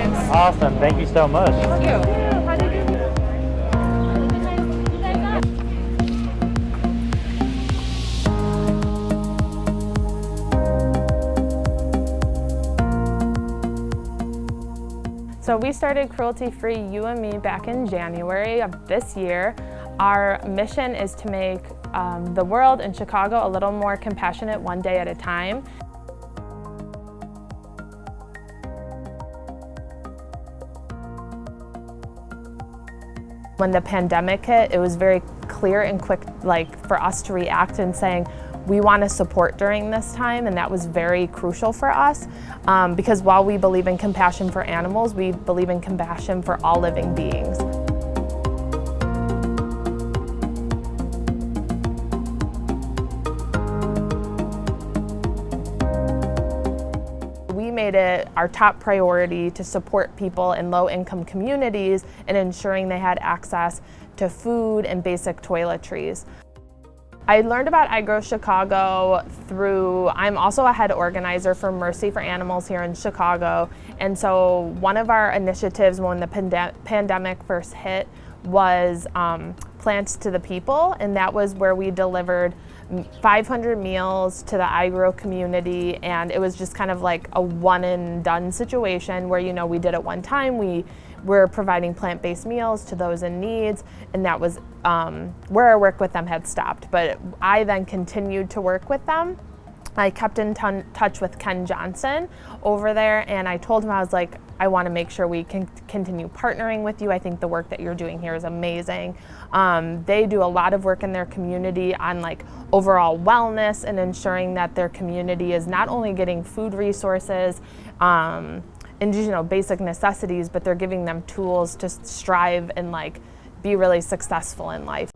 times. Awesome. Thank you so much. Thank you. So we started Cruelty Free You and Me back in January of this year. Our mission is to make the world in Chicago a little more compassionate one day at a time. When the pandemic hit, it was very clear and quick, for us to react and saying, we want to support during this time, and that was very crucial for us because while we believe in compassion for animals, we believe in compassion for all living beings. We made it our top priority to support people in low-income communities and ensuring they had access to food and basic toiletries. I learned about I Grow Chicago I'm also a head organizer for Mercy for Animals here in Chicago. And so one of our initiatives when the pandemic first hit was Plants to the People. And that was where we delivered 500 meals to the I Grow community. And it was just kind of like a one and done situation where, we did it one time. We're providing plant-based meals to those in need, and that was where our work with them had stopped. But I then continued to work with them. I kept in touch with Ken Johnson over there, and I told him, I was like, I want to make sure we can continue partnering with you. I think the work that you're doing here is amazing. They do a lot of work in their community on overall wellness and ensuring that their community is not only getting food resources, and basic necessities, but they're giving them tools to strive and be really successful in life.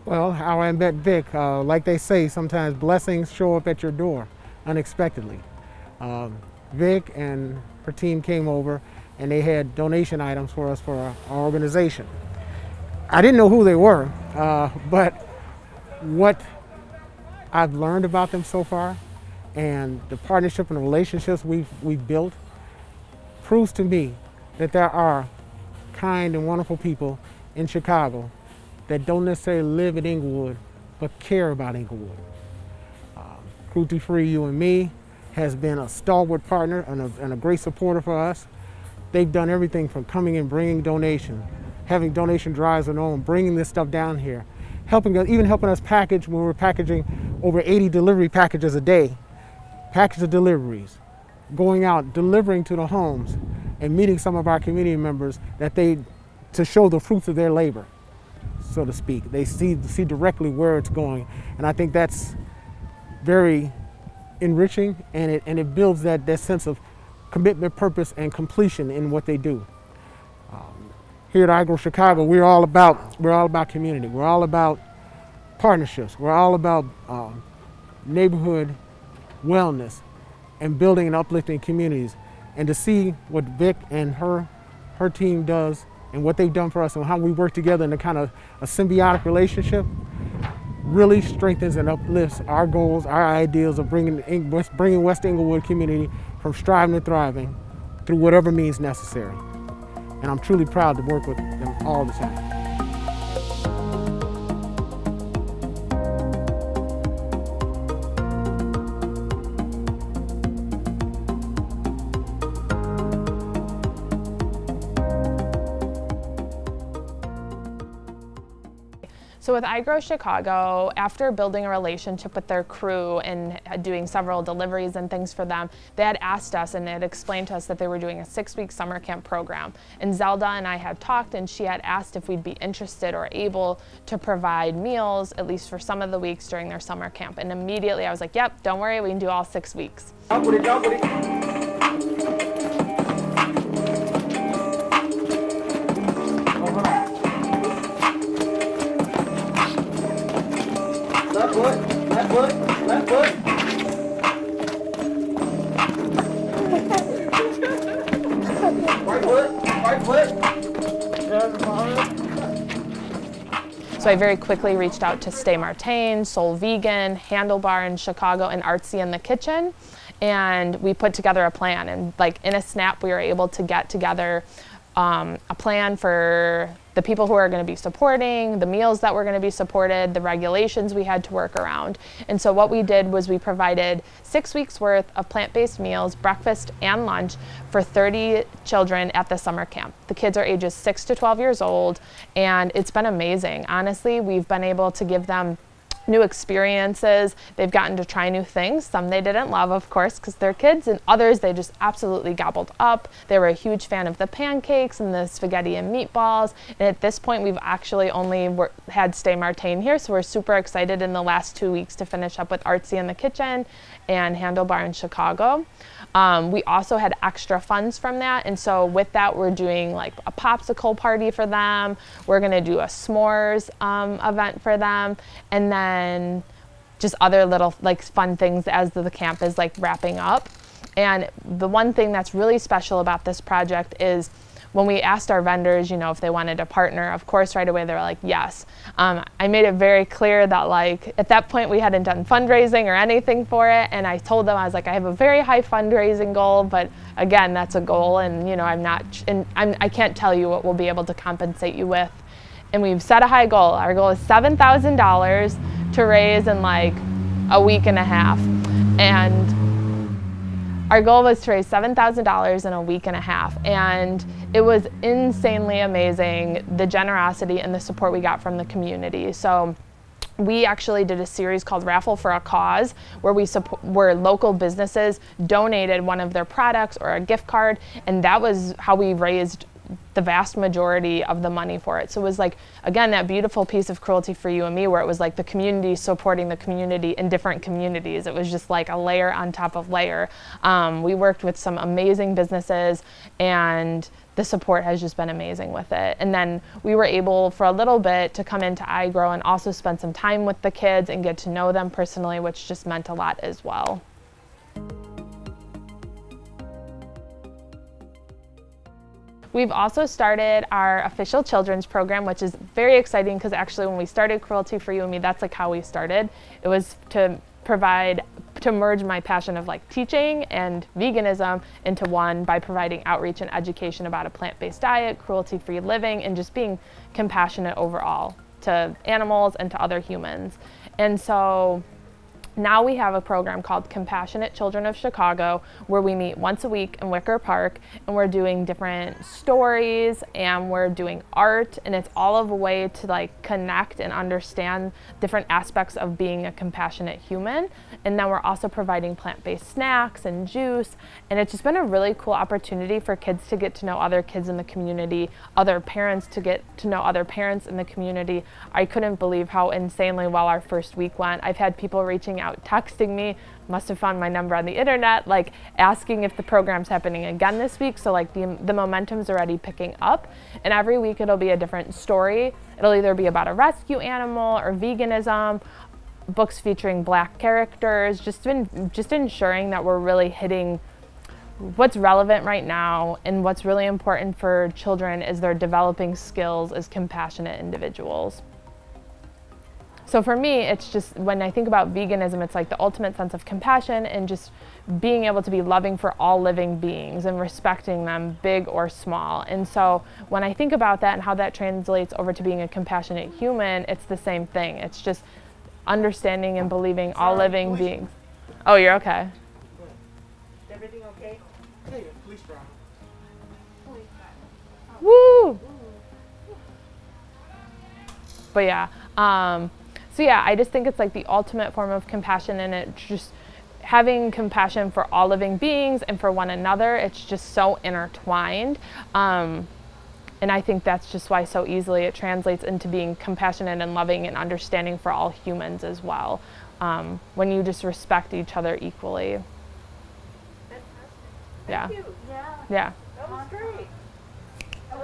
Well, how I met Vic, like they say, sometimes blessings show up at your door unexpectedly. Vic and her team came over and they had donation items for us for our organization. I didn't know who they were, but what I've learned about them so far and the partnership and the relationships we've built proves to me that there are kind and wonderful people in Chicago that don't necessarily live in Inglewood, but care about Inglewood. Cruelty Free You and Me has been a stalwart partner and a great supporter for us. They've done everything from coming and bringing donations, having donation drives and on, bringing this stuff down here, even helping us package when we're packaging over 80 delivery packages a day, package of deliveries, going out, delivering to the homes, and meeting some of our community members to show the fruits of their labor, so to speak. They see directly where it's going, and I think that's very enriching, and it builds that sense of commitment, purpose, and completion in what they do. Here at I Grow Chicago, we're all about community. We're all about partnerships. We're all about neighborhood wellness and building and uplifting communities. And to see what Vic and her team does and what they've done for us and how we work together in a kind of a symbiotic relationship really strengthens and uplifts our goals, our ideals of bringing West Inglewood community from striving to thriving through whatever means necessary. And I'm truly proud to work with them all the time. So with I Grow Chicago, after building a relationship with their crew and doing several deliveries and things for them, they had asked us and they had explained to us that they were doing a 6-week summer camp program. And Zelda and I had talked, and she had asked if we'd be interested or able to provide meals, at least for some of the weeks during their summer camp. And immediately I was like, yep, don't worry, we can do all 6 weeks. foot, left foot. Right foot, right foot. So I very quickly reached out to Stay Martin, Soul Vegan, Handlebar in Chicago, and Artsy in the Kitchen. And we put together a plan, and like in a snap we were able to get together a plan for the people who are going to be supporting, the meals that were going to be supported, the regulations we had to work around. And so what we did was we provided 6 weeks worth of plant-based meals, breakfast and lunch, for 30 children at the summer camp. The kids are ages 6 to 12 years old, and it's been amazing. Honestly, we've been able to give them new experiences. They've gotten to try new things. Some they didn't love, of course, because they're kids, and others they just absolutely gobbled up. They were a huge fan of the pancakes and the spaghetti and meatballs. And at this point, we've actually only had Stay Martin here, so we're super excited in the last 2 weeks to finish up with Artsy in the Kitchen and Handlebar in Chicago. We also had extra funds from that, and so with that we're doing like a popsicle party for them. We're gonna do a s'mores event for them, and then just other little like fun things as the camp is like wrapping up. And the one thing that's really special about this project is when we asked our vendors, you know, if they wanted to partner, of course, right away they were like, yes. I made it very clear that like, at that point we hadn't done fundraising or anything for it. And I told them, I was like, I have a very high fundraising goal, but again, that's a goal. And you know, I can't tell you what we'll be able to compensate you with. And we've set a high goal. Our goal is $7,000 to raise in like a week and a half. And our goal was to raise $7,000 in a week and a half, and it was insanely amazing, the generosity and the support we got from the community. So we actually did a series called Raffle for a Cause, where local businesses donated one of their products or a gift card, and that was how we raised the vast majority of the money for it. So it was like, again, that beautiful piece of Cruelty for You and Me, where it was like the community supporting the community in different communities. It was just like a layer on top of layer. We worked with some amazing businesses, and the support has just been amazing with it. And then we were able for a little bit to come into iGrow and also spend some time with the kids and get to know them personally, which just meant a lot as well. We've also started our official children's program, which is very exciting because actually when we started Cruelty for You and Me, that's like how we started. It was to merge my passion of like teaching and veganism into one by providing outreach and education about a plant-based diet, cruelty-free living, and just being compassionate overall to animals and to other humans. And so now we have a program called Compassionate Children of Chicago, where we meet once a week in Wicker Park, and we're doing different stories and we're doing art, and it's all of a way to like connect and understand different aspects of being a compassionate human. And then we're also providing plant-based snacks and juice, and it's just been a really cool opportunity for kids to get to know other kids in the community, other parents to get to know other parents in the community. I couldn't believe how insanely well our first week went. I've had people reaching out, texting me, must have found my number on the internet, like asking if the program's happening again this week. So like the momentum's already picking up, and every week it'll be a different story. It'll either be about a rescue animal or veganism, books featuring Black characters, just ensuring that we're really hitting what's relevant right now, and what's really important for children is they're developing skills as compassionate individuals. So for me, it's just, when I think about veganism, it's like the ultimate sense of compassion and just being able to be loving for all living beings and respecting them, big or small. And so when I think about that and how that translates over to being a compassionate human, it's the same thing. It's just understanding and believing all living beings. Oh, you're okay. Everything okay? Hey, police driver. Woo! But yeah, so yeah, I just think it's like the ultimate form of compassion, and it's just having compassion for all living beings and for one another. It's just so intertwined. And I think that's just why so easily it translates into being compassionate and loving and understanding for all humans as well, when you just respect each other equally. Thank Yeah. you. Yeah. That was great.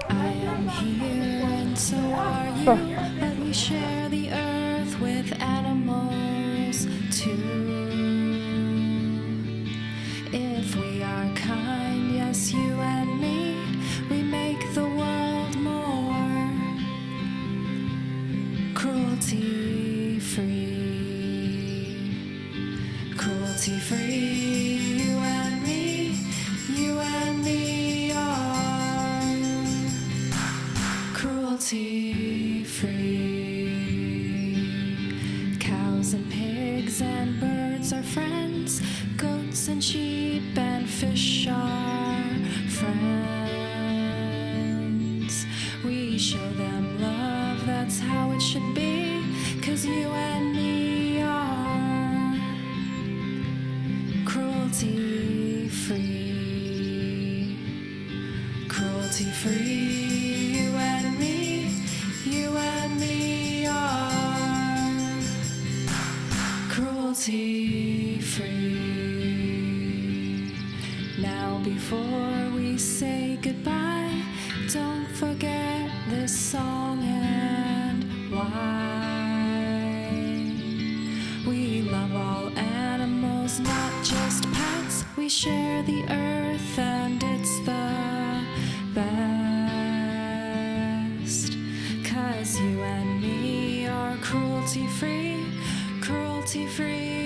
I am here and so are you. Let me share the earth with animals animals too. If we are kind, yes, you and me, we make the world more cruelty free. Cruelty free, you and me are cruelty free. Cows and pigs and birds are friends. Goats and sheep and fish are friends. We show them love, that's how it should be, 'cause you and me are cruelty free. Cruelty free, you and me are cruelty free. Now before we say goodbye, don't forget this song and why. We love all animals, not just pets. We share the earth and it's the best. 'Cause you and me are cruelty free, cruelty free.